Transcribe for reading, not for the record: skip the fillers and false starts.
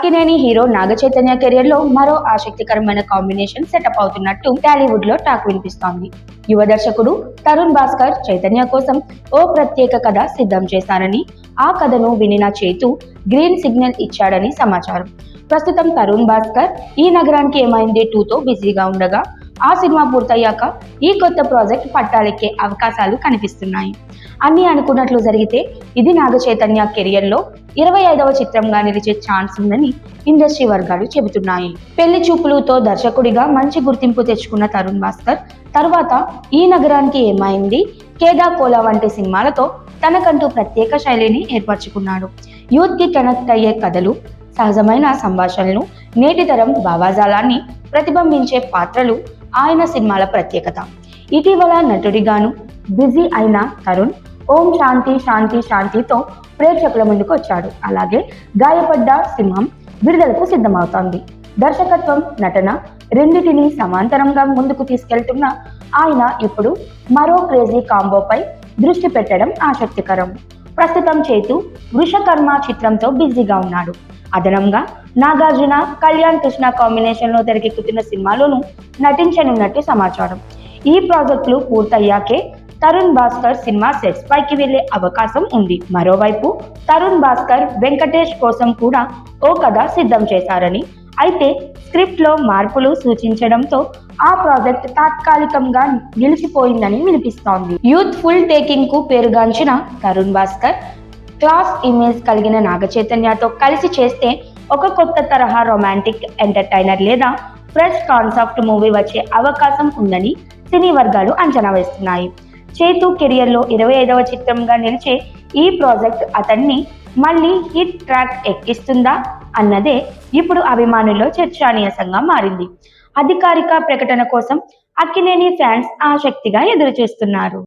Akkineni hero Naga Chaitanya career లో మరో ఆసక్తికరమైన కాంబినేషన్ సెటప్ అవుతున్నట్టు టాలీవుడ్ లో టాక్ వినిపిస్తోంది. యువ దర్శకుడు తరుణ్ భాస్కర్ చైతన్య కోసం ఓ ప్రత్యేక కథ సిద్ధం చేశారని, ఆ కథను వినిన చేతు గ్రీన్ సిగ్నల్ ఇచ్చాడని సమాచారం. ప్రస్తుతం తరుణ్ భాస్కర్ ఈ నగరానికి ఏమైంది 2తో బిజీగా ఉండగా, ఆ సినిమా పూర్తయ్యాక ఈ కొత్త ప్రాజెక్ట్ పట్టాలెక్కే అవకాశాలు కనిపిస్తున్నాయి. అన్ని అనుకున్నట్లు జరిగితే ఇది నాగ చైతన్య కెరియర్ లో 25వ చిత్రంగా నిలిచే ఛాన్స్ ఉందని ఇండస్ట్రీ వర్గాలు చెబుతున్నాయి. పెళ్లి చూపులుతో దర్శకుడిగా మంచి గుర్తింపు తెచ్చుకున్న తరుణ్ భాస్కర్ తర్వాత ఈ నగరానికి ఏమైంది, కేదా కోలా వంటి సినిమాలతో తనకంటూ ప్రత్యేక శైలిని ఏర్పరచుకున్నాడు. యూత్ కి కనెక్ట్ అయ్యే కథలు, సహజమైన సంభాషణలు, నేటి తరం భావాజాలాన్ని ప్రతిబింబించే పాత్రలు ఆయన సినిమాల ప్రత్యేకత. ఇటీవల నటుడిగాను బిజీ అయిన తరుణ్ ఓం శాంతి శాంతి శాంతితో ప్రేక్షకుల ముందుకు వచ్చాడు. అలాగే గాయపడ్డ సింహం విడుదలకు సిద్ధమవుతోంది. దర్శకత్వం, నటన రెండింటినీ సమాంతరంగా ముందుకు తీసుకెళ్తున్న ఆయన ఇప్పుడు మరో క్రేజీ కాంబోపై దృష్టి పెట్టడం ఆసక్తికరం. ప్రస్తుతం చేతు వృషకర్మ చిత్రంతో బిజీగా ఉన్నాడు. అదనంగా నాగార్జున, కళ్యాణ్ కృష్ణ కాంబినేషన్ లో తెరకెక్కుతున్న సినిమాలోనూ నటించనున్నట్టు సమాచారం. ఈ ప్రాజెక్టులు పూర్తయ్యాకే తరుణ్ భాస్కర్ సినిమా సెట్స్ పైకి వెళ్లే అవకాశం ఉంది. మరోవైపు తరుణ్ భాస్కర్ వెంకటేష్ కోసం కూడా ఓ కథ సిద్ధం చేశారని, అయితే స్క్రిప్ట్ లో మార్పులు సూచించడంతో ఆ ప్రాజెక్ట్ తాత్కాలికంగా నిలిచిపోయిందని వినిపిస్తోంది. యూత్ ఫుల్ టేకింగ్ కు పేరుగాంచిన తరుణ్ భాస్కర్ క్లాస్ ఇమేజ్ కలిగిన నాగ చైతన్యతో కలిసి చేస్తే ఒక కొత్త తరహా రొమాంటిక్ ఎంటర్టైనర్ లేదా ఫ్రెష్ కాన్సెప్ట్ మూవీ వచ్చే అవకాశం ఉందని సినీ వర్గాలు అంచనా వేస్తున్నాయి. చేతు కెరియర్ లో 25వ చిత్రంగా నిలిచే ఈ ప్రాజెక్ట్ అతన్ని మళ్ళీ హిట్ ట్రాక్ ఎక్కిస్తుందా అన్నదే ఇప్పుడు అభిమానుల్లో చర్చానీయాంశంగా మారింది. అధికారిక ప్రకటన కోసం అక్కినేని ఫ్యాన్స్ ఆసక్తిగా ఎదురుచూస్తున్నారు.